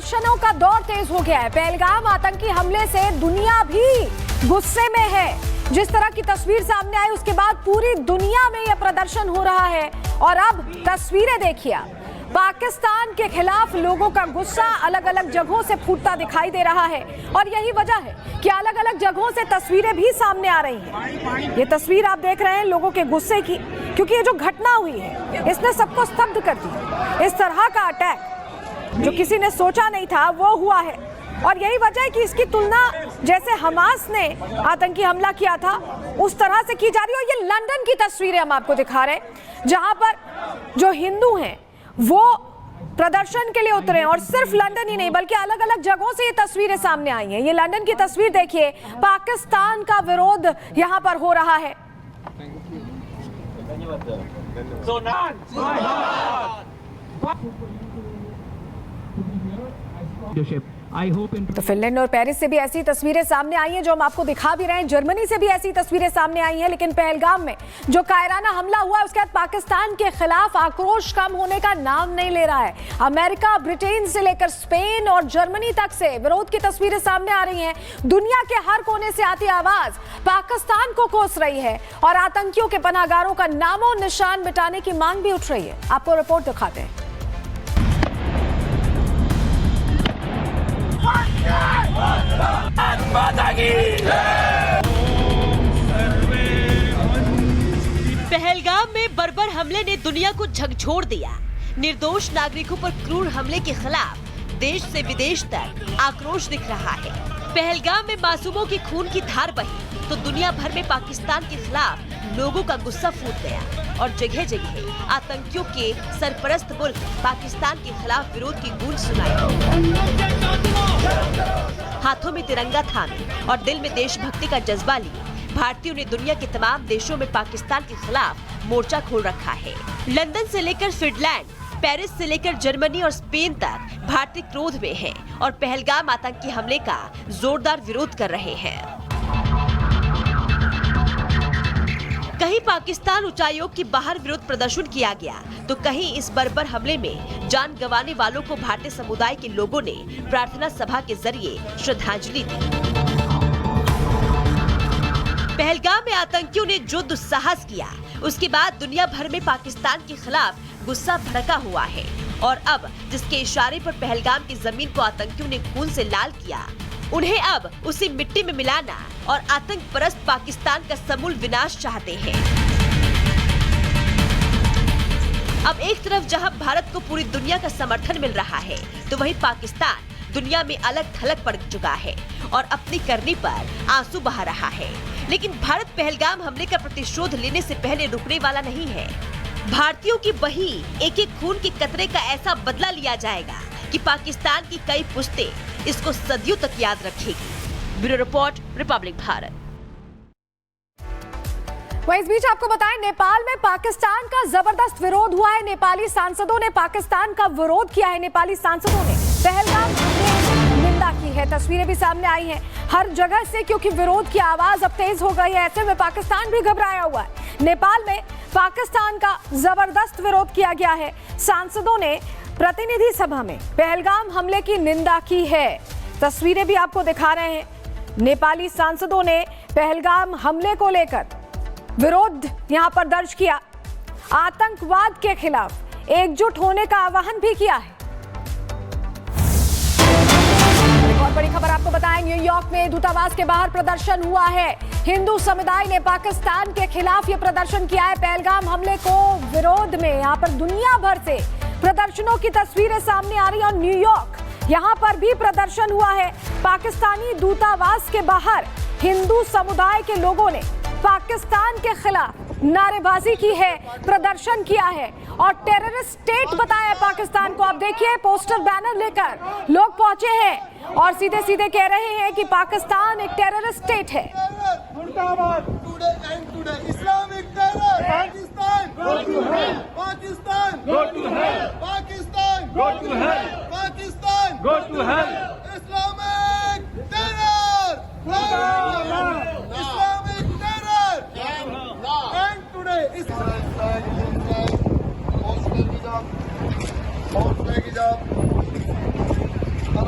प्रदर्शनों का दौर तेज हो गया है। पहलगाम आतंकी हमले से दुनिया भी गुस्से में है। जिस तरह की तस्वीर सामने आई उसके बाद पूरी दुनिया में यह प्रदर्शन हो रहा है। और अब तस्वीरें देखिए, पाकिस्तान के खिलाफ लोगों का गुस्सा अलग अलग जगहों से फूटता दिखाई दे रहा है। और यही वजह है कि अलग अलग जगहों से तस्वीरें भी सामने आ रही हैं। ये तस्वीर आप देख रहे हैं लोगों के गुस्से की, क्योंकि ये जो घटना हुई है इसने सबको स्तब्ध कर दिया। इस तरह का अटैक जो किसी ने सोचा नहीं था वो हुआ है। और यही वजह है कि इसकी तुलना जैसे हमास ने आतंकी हमला किया था उस तरह से की जा रही है। और ये लंदन की तस्वीरें हम आपको दिखा रहे हैं, जहां पर जो हिंदू हैं वो प्रदर्शन के लिए उतरे हैं। और सिर्फ लंदन ही नहीं बल्कि अलग अलग जगहों से ये तस्वीरें सामने आई हैं। ये लंदन की तस्वीर देखिए, पाकिस्तान का विरोध यहां पर हो रहा है। तो फिनलैंड और पेरिस से भी ऐसी तस्वीरें सामने आई हैं जो हम आपको दिखा भी रहे हैं। जर्मनी से भी ऐसी तस्वीरें सामने आई हैं। लेकिन पहलगाम में जो कायराना हमला हुआ है उसके बाद पाकिस्तान के खिलाफ आक्रोश कम होने का नाम नहीं ले रहा है। अमेरिका, ब्रिटेन से लेकर स्पेन और जर्मनी तक से विरोध की तस्वीरें सामने आ रही हैं। दुनिया के हर कोने से आती आवाज पाकिस्तान को कोस रही है और आतंकियों के पनाहगारों का नामो निशान मिटाने की मांग भी उठ रही है। आपको रिपोर्ट दिखाते हैं। पहलगाम में बर्बर हमले ने दुनिया को झकझोर दिया। निर्दोष नागरिकों पर क्रूर हमले के खिलाफ देश से विदेश तक आक्रोश दिख रहा है। पहलगाम में मासूमों की खून की धार बही तो दुनिया भर में पाकिस्तान के खिलाफ लोगों का गुस्सा फूट गया और जगह जगह आतंकियों के सरपरस्त मुल्क पाकिस्तान के खिलाफ विरोध की गूंज सुनाई। हाथों में तिरंगा थामे और दिल में देशभक्ति का जज्बा लिए भारतीयों ने दुनिया के तमाम देशों में पाकिस्तान के खिलाफ मोर्चा खोल रखा है। लंदन से लेकर फिनलैंड, पेरिस से लेकर जर्मनी और स्पेन तक भारतीय क्रोध में हैं और पहलगाम आतंकी हमले का जोरदार विरोध कर रहे हैं। कहीं पाकिस्तान उच्चायोग के बाहर विरोध प्रदर्शन किया गया तो कहीं इस बर्बर हमले में जान गंवाने वालों को भारतीय समुदाय के लोगों ने प्रार्थना सभा के जरिए श्रद्धांजलि दी। पहलगाम में आतंकियों ने जो दुस्साहस किया उसके बाद दुनिया भर में पाकिस्तान के खिलाफ गुस्सा भड़का हुआ है। और अब जिसके इशारे पर पहलगाम की जमीन को आतंकियों ने खून से लाल किया, उन्हें अब उसी मिट्टी में मिलाना और आतंक परस्त पाकिस्तान का समूल विनाश चाहते हैं। अब एक तरफ जहां भारत को पूरी दुनिया का समर्थन मिल रहा है तो वहीं पाकिस्तान दुनिया में अलग थलग पड़ चुका है और अपनी करनी पर आंसू बहा रहा है। लेकिन भारत पहलगाम हमले का प्रतिशोध लेने से पहले रुकने वाला नहीं है। भारतीयों की बही एक एक खून के कतरे का ऐसा बदला लिया जाएगा कि पाकिस्तान की कई पुश्तें इसको सदियों तक याद रखेगी। Bureau report, Republic Bharat. वहीं इस बीच आपको बताएं, नेपाल में पाकिस्तान का जबरदस्त विरोध हुआ है। नेपाली सांसदों ने पाकिस्तान का विरोध किया है। नेपाली सांसदों ने पहलगाम की निंदा की है। तस्वीरें भी सामने आई हैं हर जगह से, क्योंकि विरोध की आवाज अब तेज हो गई है। ऐसे में पाकिस्तान भी घबराया हुआ है। नेपाल में पाकिस्तान का जबरदस्त विरोध किया गया है। सांसदों ने प्रतिनिधि सभा में पहलगाम हमले की निंदा की है। तस्वीरें भी आपको दिखा रहे हैं। नेपाली सांसदों ने पहलगाम हमले को लेकर विरोध यहां पर दर्ज किया। आतंकवाद के खिलाफ एकजुट होने का आह्वान भी किया है। एक और बड़ी खबर आपको बताएं, न्यूयॉर्क में दूतावास के बाहर प्रदर्शन हुआ है। हिंदू समुदाय ने पाकिस्तान के खिलाफ यह प्रदर्शन किया है। पहलगाम हमले को विरोध में यहां पर दुनिया भर से प्रदर्शनों की तस्वीरें सामने आ रही है। और न्यूयॉर्क यहां पर भी प्रदर्शन हुआ है। पाकिस्तानी दूतावास के बाहर हिंदू समुदाय के लोगों ने पाकिस्तान के खिलाफ नारेबाजी की है, प्रदर्शन किया है और टेररिस्ट स्टेट बताया पाकिस्तान को। आप देखिए, पोस्टर बैनर लेकर लोग पहुंचे हैं और सीधे सीधे कह रहे हैं कि पाकिस्तान एक टेररिस्ट स्टेट है।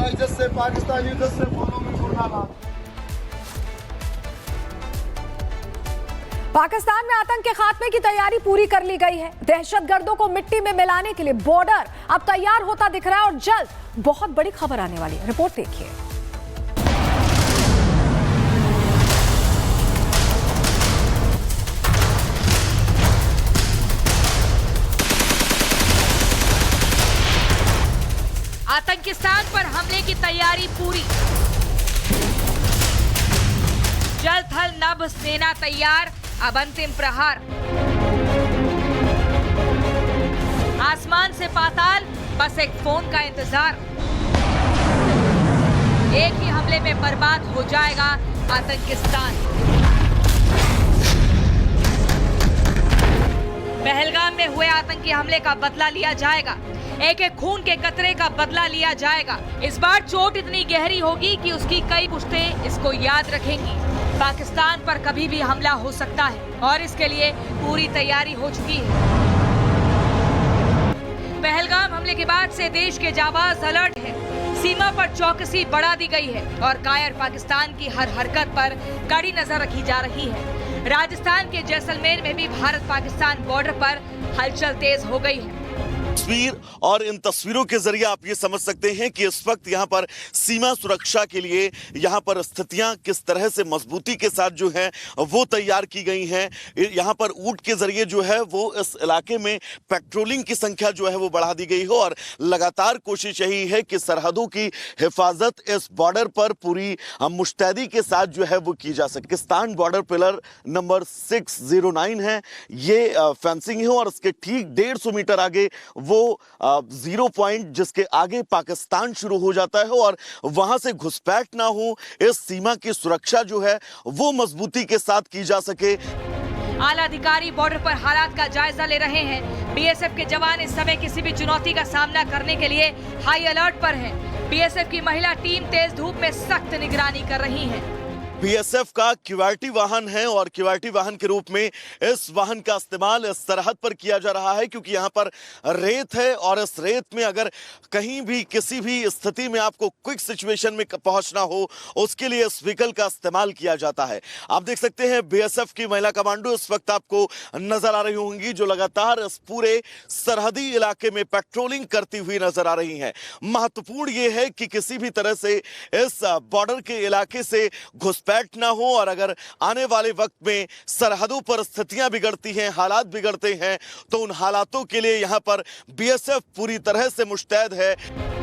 इज्जत से, पाकिस्तानी इज्जत से बोलो में गुरनालात। पाकिस्तान में आतंक के खात्मे की तैयारी पूरी कर ली गई है। दहशतगर्दों को मिट्टी में मिलाने के लिए बॉर्डर अब तैयार होता दिख रहा है और जल्द बहुत बड़ी खबर आने वाली है। रिपोर्ट देखिए। आतंकिस्तान पर हमले की तैयारी पूरी। जल थल नभ सेना तैयार, अब अंतिम प्रहार। आसमान से पाताल, बस एक फोन का इंतजार। एक ही हमले में बर्बाद हो जाएगा आतंकिस्तान। पहलगाम में हुए आतंकी हमले का बदला लिया जाएगा। एक एक खून के कतरे का बदला लिया जाएगा। इस बार चोट इतनी गहरी होगी कि उसकी कई पुश्तें इसको याद रखेंगी। पाकिस्तान पर कभी भी हमला हो सकता है और इसके लिए पूरी तैयारी हो चुकी है। पहलगाम हमले के बाद से देश के जाबाज अलर्ट है। सीमा पर चौकसी बढ़ा दी गई है और कायर पाकिस्तान की हर हरकत पर कड़ी नजर रखी जा रही है। राजस्थान के जैसलमेर में भी भारत पाकिस्तान बॉर्डर पर हलचल तेज हो गई है। तस्वीर और इन तस्वीरों के जरिए आप ये समझ सकते हैं कि इस वक्त यहाँ पर सीमा सुरक्षा के लिए यहाँ पर स्थितियां किस तरह से मजबूती के साथ जो है वो तैयार की गई हैं। यहाँ पर ऊंट के जरिए जो है वो इस इलाके में पेट्रोलिंग की संख्या जो है वो बढ़ा दी गई हो और लगातार कोशिश यही है कि सरहदों की हिफाजत इस बॉर्डर पर पूरी मुस्तैदी के साथ जो है वो की जा सके। पाकिस्तान बॉर्डर पिलर नंबर 609 है, ये फेंसिंग है और इसके ठीक 150 मीटर आगे वो 0 पॉइंट जिसके आगे पाकिस्तान शुरू हो जाता है और वहां से घुसपैठ ना हो, इस सीमा की सुरक्षा जो है वो मजबूती के साथ की जा सके। आला अधिकारी बॉर्डर पर हालात का जायजा ले रहे हैं। बीएसएफ के जवान इस समय किसी भी चुनौती का सामना करने के लिए हाई अलर्ट पर हैं। बीएसएफ की महिला टीम तेज धूप में सख्त निगरानी कर रही है। बीएसएफ का क्यूआरटी वाहन है और क्यूआरटी वाहन के रूप में इस वाहन का इस्तेमाल इस सरहद पर किया जा रहा है क्योंकि यहाँ पर रेत है और इस रेत में अगर कहीं भी किसी भी स्थिति में आपको क्विक सिचुएशन में पहुंचना हो उसके लिए इस व्हीकल का इस्तेमाल किया जाता है। आप देख सकते हैं बीएसएफ की महिला कमांडो इस वक्त आपको नजर आ रही होंगी जो लगातार इस पूरे सरहदी इलाके में पेट्रोलिंग करती हुई नजर आ रही हैं। महत्वपूर्ण ये है कि किसी भी तरह से इस बॉर्डर के इलाके से घुसपैठ ना हो और अगर आने वाले वक्त में सरहदों पर स्थितियां बिगड़ती हैं, हालात बिगड़ते हैं तो उन हालातों के लिए यहां पर बीएसएफ पूरी तरह से मुस्तैद है।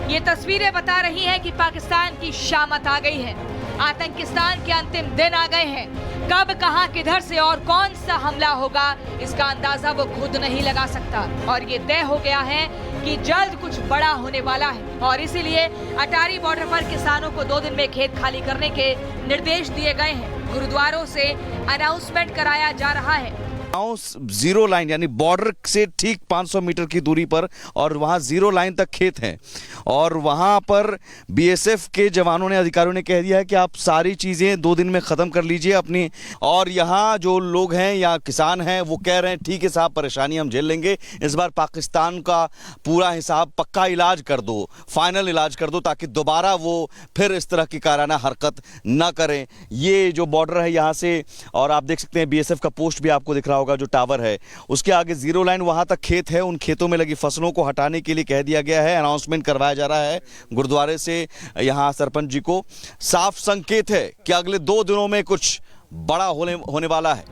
ये तस्वीरें बता रही हैं कि पाकिस्तान की शामत आ गई है। आतंकिस्तान के अंतिम दिन आ गए हैं। कब, कहां, किधर से और कौन सा हमला होगा इसका अंदाजा वो खुद नहीं लगा सकता और ये तय हो गया है कि जल्द कुछ बड़ा होने वाला है और इसीलिए अटारी बॉर्डर पर किसानों को 2 दिन में खेत खाली करने के निर्देश दिए गए हैं। गुरुद्वारों से अनाउंसमेंट कराया जा रहा है। जीरो लाइन यानी बॉर्डर से ठीक 500 मीटर की दूरी पर और वहां जीरो लाइन तक खेत हैं और वहां पर बीएसएफ के जवानों ने, अधिकारियों ने कह दिया है कि आप सारी चीजें 2 दिन में खत्म कर लीजिए अपनी। और यहां जो लोग हैं या किसान हैं वो कह रहे हैं ठीक है साहब, परेशानी हम झेल लेंगे, इस बार पाकिस्तान का पूरा हिसाब, पक्का इलाज कर दो, फाइनल इलाज कर दो ताकि दोबारा वो फिर इस तरह की काराना हरकत न करें। ये जो बॉर्डर है यहाँ से, और आप देख सकते हैं बीएसएफ का पोस्ट भी आपको दिख रहा होगा, जो टावर है उसके आगे जीरो लाइन, वहां तक खेत है। उन खेतों में लगी फसलों को हटाने के लिए कह दिया गया है, अनाउंसमेंट करवाया जा रहा है गुरुद्वारे से। यहां सरपंच जी को साफ संकेत है कि अगले 2 दिनों में कुछ बड़ा होने वाला है।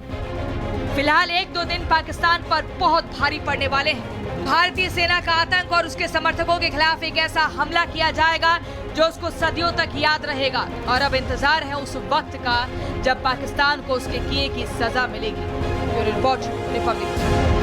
फिलहाल 1-2 दिन पाकिस्तान पर बहुत भारी पड़ने वाले हैं। भारतीय सेना का आतंक और उसके समर्थकों के खिलाफ एक ऐसा हमला किया जाएगा जो उसको सदियों तक याद रहेगा और अब इंतजार है उस वक्त का जब पाकिस्तान को उसके किए की सजा मिलेगी। Bureau report, Republic.